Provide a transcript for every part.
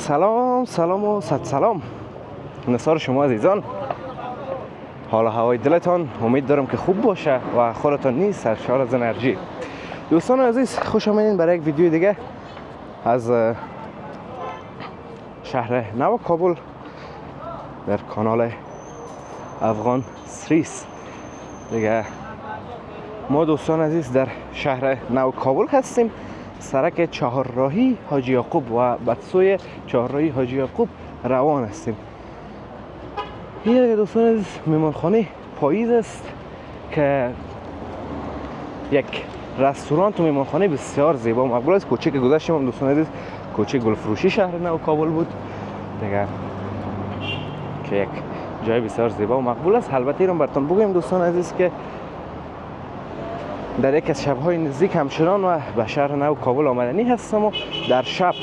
سلام و صد سلام نثار شما عزیزان. حال و هوای دلتان امید دارم که خوب باشه و خودتان نیز سرشار از انرژی. دوستان عزیز خوش آمدین برای یک ویدیو دیگه از شهر نو کابل در کانال افغان سریس. دیگه ما دوستان عزیز در شهر نو کابل هستیم، سرک چهارراهی حاجی یعقوب و بدسوی چهارراهی حاجی یعقوب روان هستیم. این دوستان عزیز میمانخانه پاییز است که یک رستوران و میمانخانه بسیار زیبا و مقبول است. کوچه که گذشتیم دوستان عزیز کوچه گلفروشی شهر نو کابل بود دیگه، که یک جای بسیار زیبا و مقبول است. البته ایران براتون بگویم دوستان عزیز که در یک از شب‌های نزدیک همچنان و به شهر نو کابل آمدنی هستم و در شب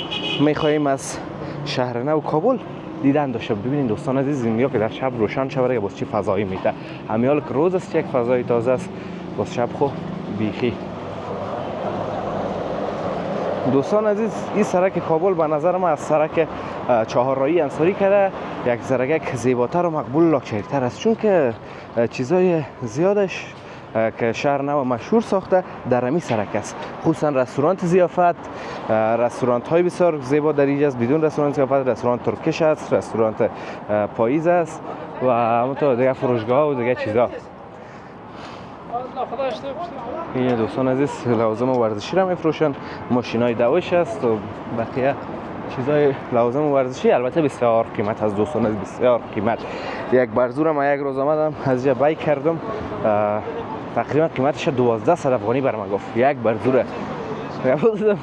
می‌خواهیم از شهر نو کابل دیدن داشته. ببینید دوستان عزیز اینجا که در شب روشن شود باز چی فضایی میده. همیال که روز است یک فضای تازه است، باز شب خو بیخی. دوستان عزیز این سرک کابل به نظر من از سرک چهارراهی انصاری کرده یک ذره زیباتر و مقبول لاکچری‌تر است، چون که چیزای زیادش که شهر نو مشهور ساخته در همی سرک است. خصوصا رستوران ضیافت، رستوران های بسیار زیبا در اینجا است. بدون رستوران ضیافت رستوران ترکش است، رستوران پاییز است و همونطور دیگه فروشگاه و دیگه چیزا. این دوستان عزیز لوازم ورزشی را میفروشن، ماشینای دوش است و بقیه چیزای لوازم ورزشی. البته بسیار قیمت از دوستان عزیز، بسیار قیمت. یک برزور ما یک روز آمدم از اینجا بای کردم، تقریبا قیمتش 1200 افغانی بر ما گفت یک برزوره.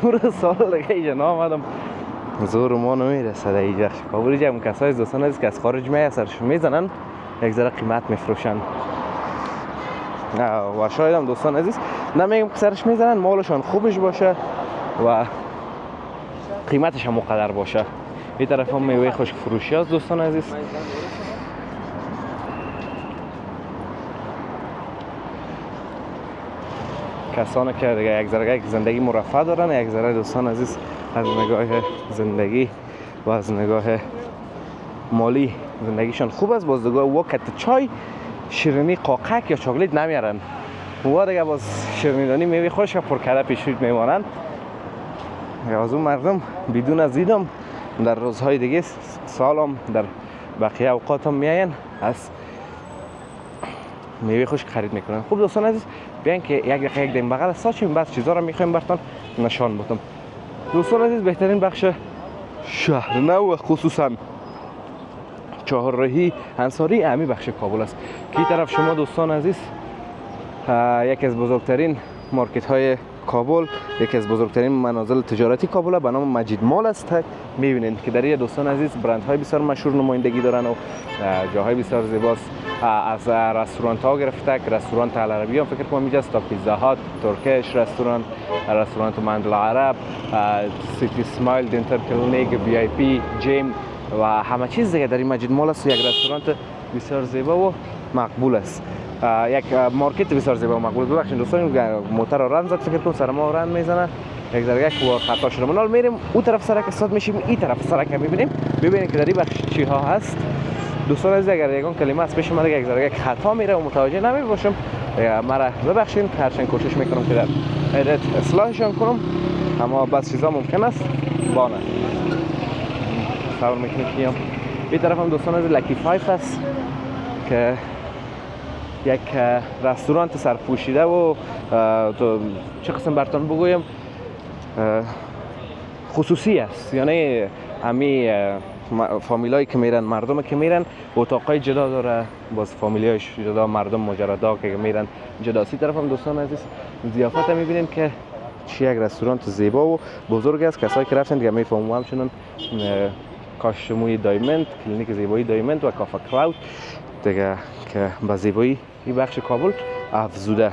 پور سال دیگه اینجا نامدم زور ما نمیرسه اینجا کابل. اینجا هم کسای دوستان عزیز که از خارج میای سرش میزنن یک ذره قیمت میفروشن و شاید هم دوستان عزیز نمیگم که سرش میزنن، مالشان خوبش باشه و قیمتش هم مقدر باشه. این طرف هم میوه خشک فروشی است دوستان عزیز. کسانی که دیگه یک ذره زندگی مرفه دارن، یک ذره دوستان عزیز از نگاه زندگی و از نگاه مالی زندگیشان خوب است، باز دیگه وقت چای شیرینی قاقک یا چاکلیت نمیارن و دیگه باز شیرینیدانی میوه خوش پر کرده پیشید میمانند. از اون مردم بدون از دیدم در روزهای دیگه سالم در بقیه اوقات هم میاین از میوه خوش خرید میکنن. خوب دوستان عزیز بیاین که یک دقیقه دیم بغل ساچیم بعد چیزا رو میخوایم براتون نشان بدم. دوستان عزیز بهترین بخش شهر نو خصوصا چهارراهی انصاری امی بخش کابل است که این طرف شما دوستان عزیز یکی از بزرگترین مارکت های کابل، یکی از بزرگترین منازل تجارتی کابل به نام مجید مال است. میبینید که در این دوستان عزیز برند های بسیار مشهور نمایندگی دارن و جاهای بسیار زیباست. از رستوران ها گرفته که رستوران العربی هم فکر کنم اینجا است تا پیزا هات، ترکش رستوران مندل عرب، سیتی اسمایل، دنتال کلینیک، وی آی پی، جیم و همه چیز دیگه در این مجید مال است. یک رستوران بسیار زیبا و مقبول است، یک مارکت بسیار زیبا و مقبول. ببخشید دوستان موتور ران زد فکر کنم سر ما ران میزنه یک ذره خطا شده. ما میریم اون طرف سرک استاد میشیم، این طرف سرک میبینیم. ببینید که در این بخش چی ها هست دوستان عزیز. اگر یگان کلمه از پیش من یک ذره خطا میره و متوجه نمیباشم مرا ببخشید، هرچند کوشش میکنم که در ادیت اصلاحشون کنم، اما بعض چیزا ممکن است بانه صبر میکنیم. این طرف هم دوستان عزیز لکی فایف است که یک رستوران سرپوشیده و چه قسم براتون بگویم خصوصی است، یعنی همی فامیلایی که میرن، مردم که میرن اتاقای جدا داره، باز فامیلیایش جدا، مردم مجردا که میرن جدا. سی طرف هم دوستان عزیز ضیافت میبینیم که چی یک رستوران زیبا و بزرگ است. کسایی که رفتن دیگه میفهمم همچنان کاشموی دایموند، کلینیک زیبایی دایموند و کافه کلاود دیگه که با زیبایی این بخش کابل افزوده.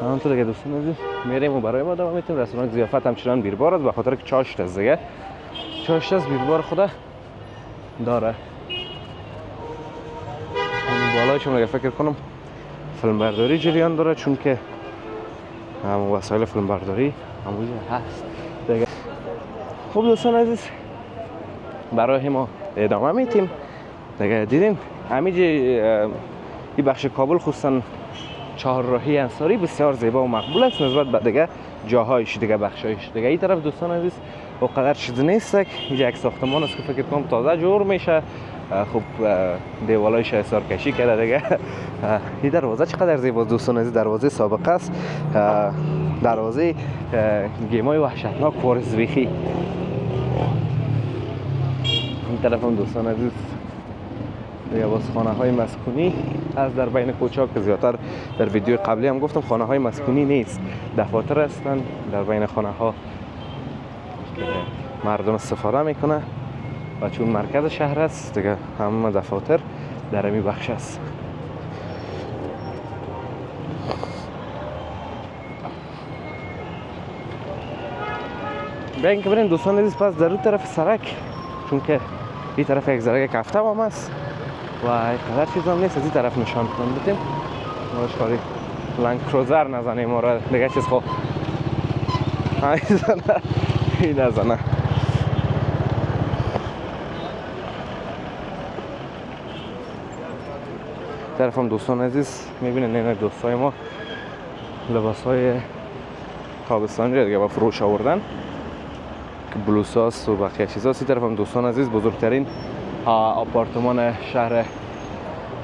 همونطور دیگه دوستان عزیز میریم و برای ما دوام میتیم. رستوران ضیافت همچنان بیربار است به خاطر که چاشت است دیگه، چاشت است بیربار خدا داره. اون بالایش هم فکر کنم فیلم برداری جریان داره، چون که هم وسایل فیلم برداری همونجا هست دیگه. خب دوستان عزیز برای ما ادامه میتیم دیگه. دیدین همینجا این بخش کابل خصوصا چهارراهی انصاری بسیار زیبا و مقبول است نسبت به دیگه جاهایش دیگه بخشایش دیگه. این طرف دوستان عزیز اونقدر چیز نیست که یک ساختمان است که فکر کنم تازه جور میشه. خب دیوالایش اثار کشی کرده دیگه. این دروازه چقدر زیباست دوستان عزیز، دروازه سابقه است، دروازه گیمای وحشتناک وارزویخی. این طرف هم دوستان عزیز دیگه باز خانه های مسکونی از در بین کوچه ها که زیادتر در ویدیو قبلی هم گفتم خانه های مسکونی نیست، دفاتر هستن در بین خانه ها مردم استفاده میکنه و چون مرکز شهر است دیگه همه دفاتر در امی بخش است. بیاین که بریم دوستان عزیز پس در اون طرف سرک، چون که این طرف یک ذره یک هفته هم است و قدر چیز هم نیست از این طرف نشان کنم بتیم ماش کاری لنگ کروزر نزنیم ما را دیگه چیز خواه این نزنه. طرف هم دوستان عزیز میبینن این دوستای ما لباس های تابستانی را دیگه با فروش آوردن که بلوساس و بقیه چیزاست. این طرف هم دوستان عزیز بزرگترین آپارتمان شهر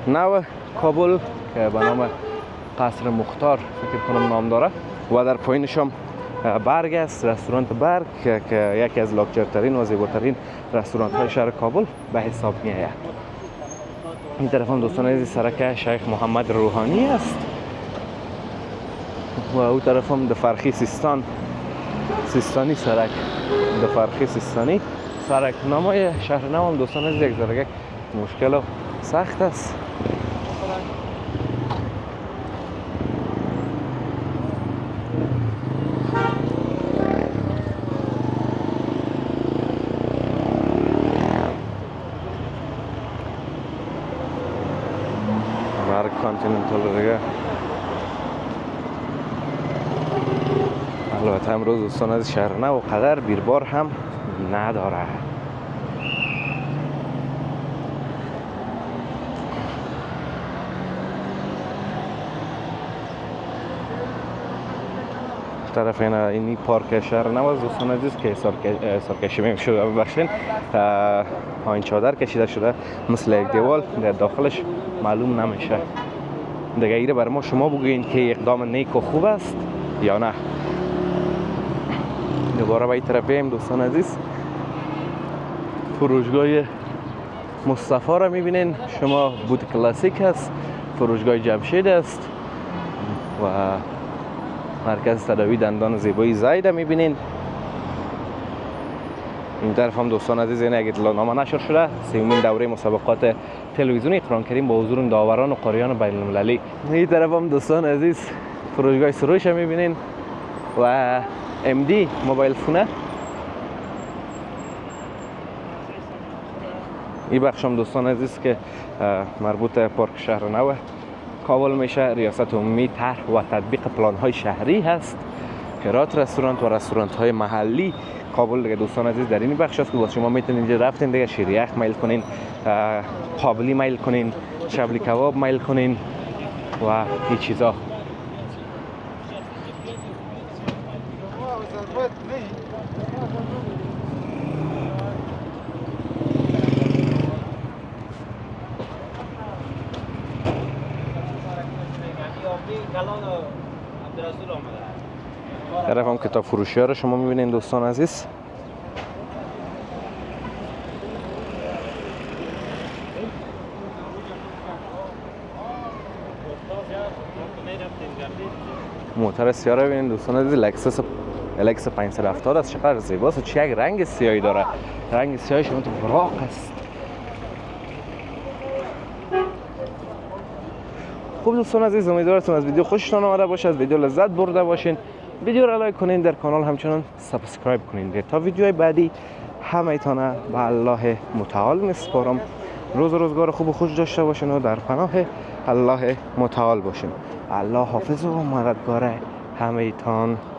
نو کابل که به نام قصر مختار فکر کنم نام داره و در پایینش هم برگ است، رستوران برگ که یکی از لاکچرترین و زیباترین رستوران های شهر کابل به حساب می آید. این طرف هم دوستان عزیز سرک شیخ محمد روحانی است و او طرف هم دفرخی سیستانی سرک دفرخی سیستانی سرک. نامای شهر نو هم دوستان عزیز یک ذره مشکل و سخت است. مرگ کانتیننتال دیگه. البته امروز دوستان از شهر نو قدر بیربار هم نداره. طرف اینی پارک شهر نو دوستان عزیز که سرکشی میشه ببخشین پایین چادر کشیده شده مثل یک دیوال در داخلش معلوم نمیشه دیگه. ایره بر ما شما بگوین که اقدام نیک و خوب است یا نه. دوباره به این طرف بیم دوستان عزیز فروشگاه مصطفی را میبینین شما. بوت کلاسیک است، فروشگاه جمشید است و مرکز تداوی دندان زیبایی زاید میبینین. این طرف هم دوستان عزیز این اگه اطلاعنامه نشر شده سومین دوره مسابقات تلویزیونی قرآن کریم با حضور داوران و قاریان بین المللی. این طرف هم دوستان عزیز فروشگاه سروش میبینین و MD موبایل فونه. این بخش هم دوستان عزیز که مربوط به پارک شهر نو کابل میشه. ریاست عمومی طرح و تطبیق پلان های شهری هست. کرات رستوران و رستوران های محلی کابل دیگه دوستان عزیز در این بخش است که شما میتونید اینجا رفتین دیگه شیریخ میل کنین، قابلی میل کنین، شبلی کباب میل کنین و این چیزا. طرف هم کتاب فروشی ها رو شما میبینین دوستان عزیز. موتر سیاه رو ببینین دوستان عزیز، لکس 570 است. چقدر زیباست و چه یک رنگ سیاهی داره. رنگ سیاهش اون تو براق است. خوب دوستان عزیز امیدوارم از ویدیو خوشتون اومده باشه، از ویدیو لذت برده باشین. ویدیو را لایک کنین، در کانال همچنان سابسکرایب کنین تا ویدیوهای بعدی همه تانه به الله متعال میسپارم. روز روزگار خوب و خوش داشته باشین و در پناه الله متعال باشین. الله حافظ و مددگار همه تان